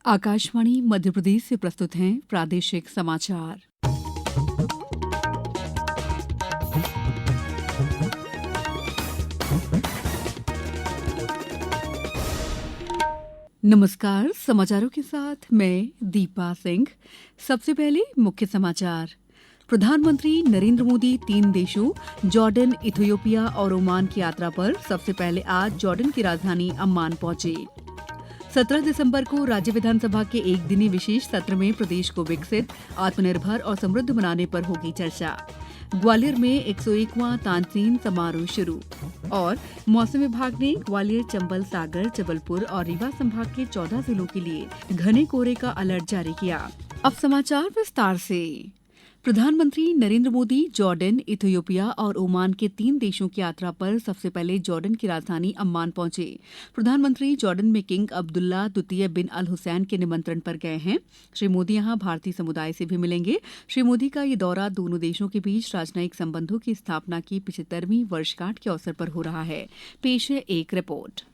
आकाशवाणी मध्य प्रदेश से प्रस्तुत हैं प्रादेशिक समाचार। नमस्कार, समाचारों के साथ मैं दीपा सिंह। सबसे पहले मुख्य समाचार। प्रधानमंत्री नरेंद्र मोदी 3 देशों जॉर्डन, इथियोपिया और ओमान की यात्रा पर सबसे पहले आज जॉर्डन की राजधानी अम्मान पहुंचे। 17 दिसंबर को राज्य विधानसभा के एक दिनी विशेष सत्र में प्रदेश को विकसित, आत्मनिर्भर और समृद्ध बनाने पर होगी चर्चा। ग्वालियर में 101वां तानसेन समारोह शुरू। और मौसम विभाग ने ग्वालियर, चंबल, सागर, जबलपुर और रीवा संभाग के 14 जिलों के लिए घने कोहरे का अलर्ट जारी किया। अब समाचार विस्तार से। प्रधानमंत्री नरेंद्र मोदी जॉर्डन, इथियोपिया और ओमान के 3 देशों की यात्रा पर सबसे पहले जॉर्डन की राजधानी अम्मान पहुंचे। प्रधानमंत्री जॉर्डन में किंग अब्दुल्ला द्वितीय बिन अल हुसैन के निमंत्रण पर गए हैं। श्री मोदी यहां भारतीय समुदाय से भी मिलेंगे। श्री मोदी का ये दौरा दोनों देशों के बीच राजनयिक संबंधों की स्थापना की 75वीं वर्षगांठ के अवसर पर हो रहा है। पेश है एक रिपोर्ट।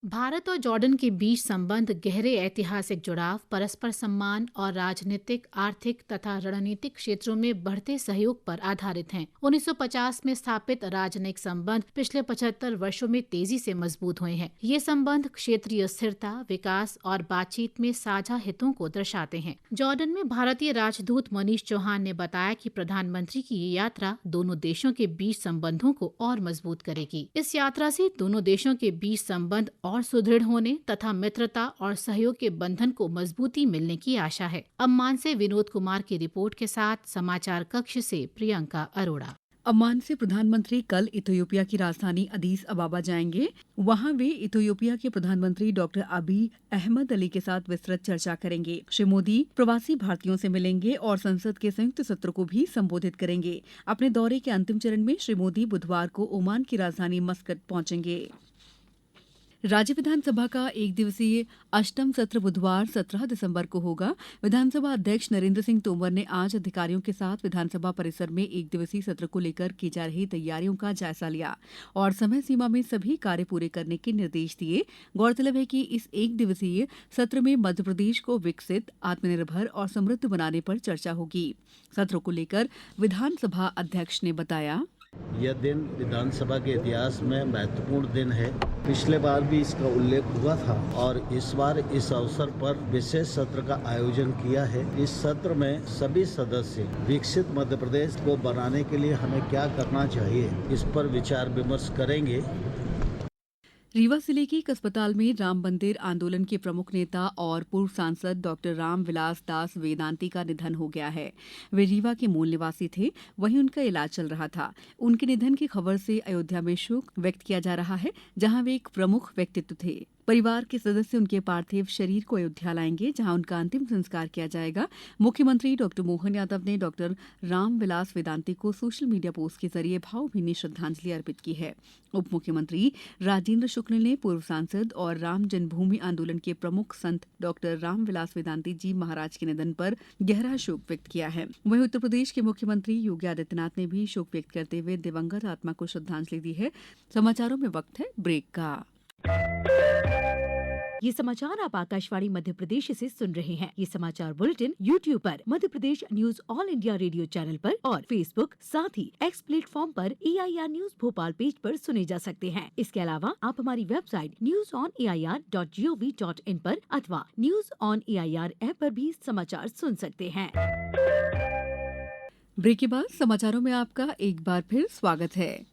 भारत और जॉर्डन के बीच संबंध गहरे ऐतिहासिक जुड़ाव, परस्पर सम्मान और राजनीतिक, आर्थिक तथा रणनीतिक क्षेत्रों में बढ़ते सहयोग पर आधारित हैं। 1950 में स्थापित राजनयिक संबंध पिछले 75 वर्षों में तेजी से मजबूत हुए हैं। ये संबंध क्षेत्रीय स्थिरता, विकास और बातचीत में साझा हितों को दर्शाते हैं। जॉर्डन में भारतीय राजदूत मनीष चौहान ने बताया कि प्रधानमंत्री की ये यात्रा दोनों देशों के बीच संबंधों को और मजबूत करेगी। इस यात्रा से दोनों देशों के बीच संबंध और सुदृढ़ होने तथा मित्रता और सहयोग के बंधन को मजबूती मिलने की आशा है। अम्मान से विनोद कुमार की रिपोर्ट के साथ समाचार कक्ष से प्रियंका अरोड़ा। अम्मान से प्रधानमंत्री कल इथियोपिया की राजधानी अदीस अबाबा जाएंगे। वहां वे इथियोपिया के प्रधानमंत्री डॉक्टर अबी अहमद अली के साथ विस्तृत चर्चा करेंगे। श्री मोदी प्रवासी भारतीयों से मिलेंगे और संसद के संयुक्त सत्र को भी संबोधित करेंगे। अपने दौरे के अंतिम चरण में श्री मोदी बुधवार को ओमान की राजधानी मस्कट पहुंचेंगे। राज्य विधानसभा का एक दिवसीय अष्टम सत्र बुधवार 17 दिसंबर को होगा। विधानसभा अध्यक्ष नरेंद्र सिंह तोमर ने आज अधिकारियों के साथ विधानसभा परिसर में एक दिवसीय सत्र को लेकर की जा रही तैयारियों का जायजा लिया और समय सीमा में सभी कार्य पूरे करने के निर्देश दिए। गौरतलब है कि इस एक दिवसीय सत्र में मध्यप्रदेश को विकसित, आत्मनिर्भर और समृद्ध बनाने पर चर्चा होगी। सत्र को लेकर विधानसभा अध्यक्ष ने बताया, यह दिन विधानसभा के इतिहास में महत्वपूर्ण दिन है। पिछले बार भी इसका उल्लेख हुआ था और इस बार इस अवसर पर विशेष सत्र का आयोजन किया है। इस सत्र में सभी सदस्य विकसित मध्य प्रदेश को बनाने के लिए हमें क्या करना चाहिए, इस पर विचार विमर्श करेंगे। रीवा जिले के एक अस्पताल में राम मंदिर आंदोलन के प्रमुख नेता और पूर्व सांसद डॉक्टर राम विलास दास वेदांती का निधन हो गया है। वे रीवा के मूल निवासी थे, वहीं उनका इलाज चल रहा था। उनके निधन की खबर से अयोध्या में शोक व्यक्त किया जा रहा है, जहां वे एक प्रमुख व्यक्तित्व थे। परिवार के सदस्य उनके पार्थिव शरीर को अयोध्या लाएंगे, जहां उनका अंतिम संस्कार किया जाएगा। मुख्यमंत्री डॉक्टर मोहन यादव ने डॉक्टर राम विलास वेदांती को सोशल मीडिया पोस्ट के जरिए भावभीनी श्रद्धांजलि अर्पित की है। उप मुख्यमंत्री राजेंद्र शुक्ल ने पूर्व सांसद और राम जन्मभूमि आंदोलन के प्रमुख संत डॉक्टर राम विलास वेदांती जी महाराज के निधन पर गहरा शोक व्यक्त किया है। वहीं उत्तर प्रदेश के मुख्यमंत्री योगी आदित्यनाथ ने भी शोक व्यक्त करते हुए दिवंगत आत्मा को श्रद्धांजलि दी है। समाचारों में वक्त है ब्रेक का। ये समाचार आप आकाशवाणी मध्य प्रदेश से सुन रहे हैं। ये समाचार बुलेटिन YouTube पर, Madhya Pradesh news All India radio channel पर और फेसबुक, साथ ही एक्स प्लेटफॉर्म पर AIR न्यूज भोपाल पेज पर सुने जा सकते हैं। इसके अलावा आप हमारी वेबसाइट newsonair.gov.in पर अथवा न्यूज ऑन AIR ऐप पर भी समाचार सुन सकते हैं। ब्रेक के बाद समाचारों में आपका एक बार फिर स्वागत है।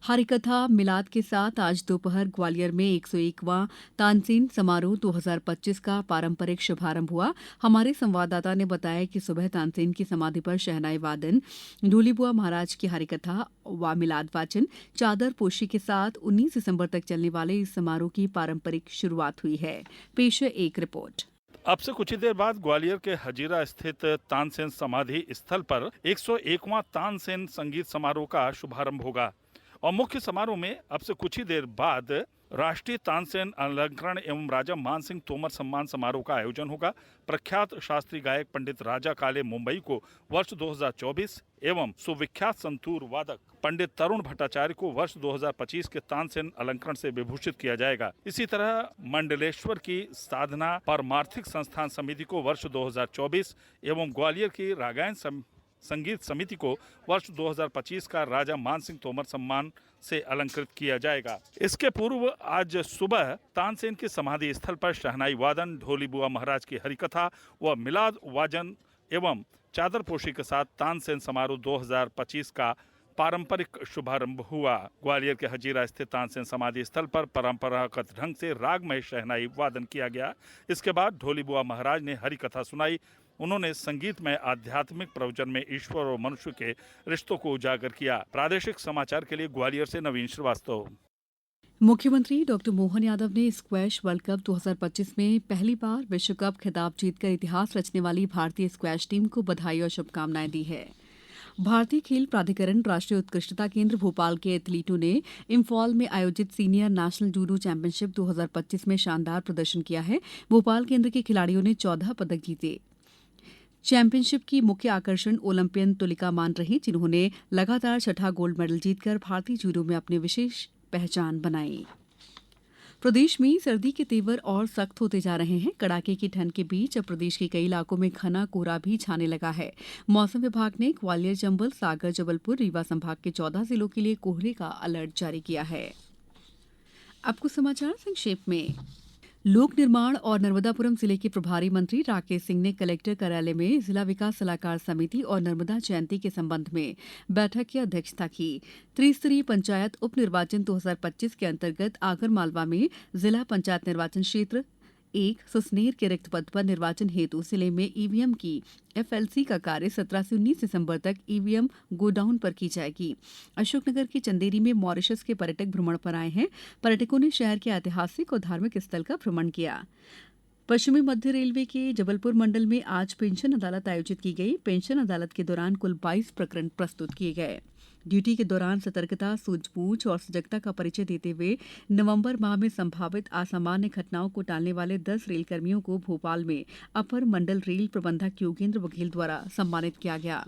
हरिकथा मिलाद के साथ आज दोपहर ग्वालियर में 101वां तानसेन समारोह 2025 का पारंपरिक शुभारंभ हुआ। हमारे संवाददाता ने बताया कि सुबह तानसेन की समाधि पर शहनाई वादन, ढोली बुआ महाराज की हरिकथा व मिलाद वाचन, चादर पोशी के साथ 19 दिसंबर तक चलने वाले इस समारोह की पारंपरिक शुरुआत हुई है। पेश है एक रिपोर्ट। अब से कुछ ही देर बाद ग्वालियर के हजीरा स्थित तानसेन समाधि स्थल पर 101वां तानसेन संगीत समारोह का शुभारंभ होगा और मुख्य समारोह में अब से कुछ ही देर बाद राष्ट्रीय तानसेन अलंकरण एवं राजा मानसिंह तोमर सम्मान समारोह का आयोजन होगा। प्रख्यात शास्त्रीय गायक पंडित राजा काले मुंबई को वर्ष 2024 एवं सुविख्यात संतूर वादक पंडित तरुण भट्टाचार्य को वर्ष 2025 के तानसेन अलंकरण से विभूषित किया जाएगा। इसी तरह मंडलेश्वर की साधना परमार्थिक संस्थान समिति को वर्ष 2024 एवं ग्वालियर की रागायन संगीत समिति को वर्ष 2025 का राजा मानसिंह तोमर सम्मान से अलंकृत किया जाएगा। इसके पूर्व आज सुबह तानसेन के समाधि स्थल पर शहनाई वादन, ढोली बुआ महाराज की हरिकथा व मिलाद वाजन एवं चादरपोशी के साथ तानसेन समारोह 2025 का पारंपरिक शुभारंभ हुआ। ग्वालियर के हजीरा स्थित तानसेन समाधि स्थल पर परंपरागत ढंग से रागमय शहनाई वादन किया गया। इसके बाद ढोली बुआ महाराज ने हरिकथा सुनाई। उन्होंने संगीत में आध्यात्मिक प्रवचन में ईश्वर और मनुष्य के रिश्तों को उजागर किया। प्रादेशिक समाचार के लिए ग्वालियर से नवीन श्रीवास्तव। मुख्यमंत्री डॉक्टर मोहन यादव ने स्क्वैश वर्ल्ड कप 2025 में पहली बार विश्व कप खिताब जीतकर इतिहास रचने वाली भारतीय स्क्वैश टीम को बधाई और शुभकामनाएं दी है। भारतीय खेल प्राधिकरण राष्ट्रीय उत्कृष्टता केंद्र भोपाल के एथलीटों ने इम्फॉल में आयोजित सीनियर नेशनल जूडो चैंपियनशिप 2025 में शानदार प्रदर्शन किया है। भोपाल केंद्र के खिलाड़ियों ने 14 पदक जीते। चैंपियनशिप की मुख्य आकर्षण ओलंपियन तुलिका मान रही, जिन्होंने लगातार छठा गोल्ड मेडल जीतकर भारतीय जूडो में अपनी विशेष पहचान बनाई। प्रदेश में सर्दी के तेवर और सख्त होते जा रहे हैं। कड़ाके की ठंड के बीच अब प्रदेश के कई इलाकों में घना कोहरा भी छाने लगा है। मौसम विभाग ने ग्वालियर, चंबल, सागर, जबलपुर, रीवा संभाग के 14 जिलों के लिए कोहरे का अलर्ट जारी किया है। अब कुछ समाचार संक्षेप में। लोक निर्माण और नर्मदापुरम जिले के प्रभारी मंत्री राकेश सिंह ने कलेक्टर कार्यालय में जिला विकास सलाहकार समिति और नर्मदा जयंती के संबंध में बैठक की अध्यक्षता की। त्रिस्तरीय पंचायत उप निर्वाचन 2025 के अंतर्गत आगरमालवा में जिला पंचायत निर्वाचन क्षेत्र 1 सुसनेर के रिक्त पद पर निर्वाचन हेतु जिले में ईवीएम की एफएलसी का कार्य 17 से 19 दिसंबर तक ईवीएम गोडाउन पर की जाएगी। अशोकनगर की चंदेरी में मॉरिशस के पर्यटक भ्रमण पर आए हैं। पर्यटकों ने शहर के ऐतिहासिक और धार्मिक स्थल का भ्रमण किया। पश्चिमी मध्य रेलवे के जबलपुर मंडल में आज पेंशन अदालत आयोजित की गई। पेंशन अदालत के दौरान कुल 22 प्रकरण प्रस्तुत किए गए। ड्यूटी के दौरान सतर्कता, सूझबूझ और सजगता का परिचय देते हुए नवंबर माह में संभावित असामान्य घटनाओं को टालने वाले 10 रेल कर्मियों को भोपाल में अपर मंडल रेल प्रबंधक योगेंद्र बघेल द्वारा सम्मानित किया गया।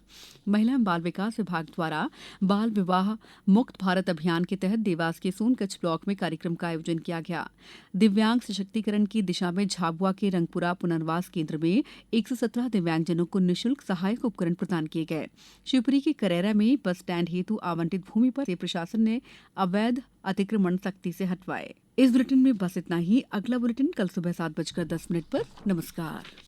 महिला एवं बाल विकास विभाग द्वारा बाल विवाह मुक्त भारत अभियान के तहत देवास के सोनकच्छ ब्लॉक में कार्यक्रम का आयोजन किया गया। दिव्यांग सशक्तिकरण की दिशा में झाबुआ के रंगपुरा पुनर्वास केंद्र में 117 दिव्यांगजनों को निःशुल्क सहायक उपकरण प्रदान किए गए। शिवपुरी के करैरा में बस स्टैंड हेतु आवंटित भूमि पर प्रशासन ने अवैध अतिक्रमण सख्ती से हटवाए। इस बुलेटिन में बस इतना ही। अगला बुलेटिन कल सुबह 7:10 पर। नमस्कार।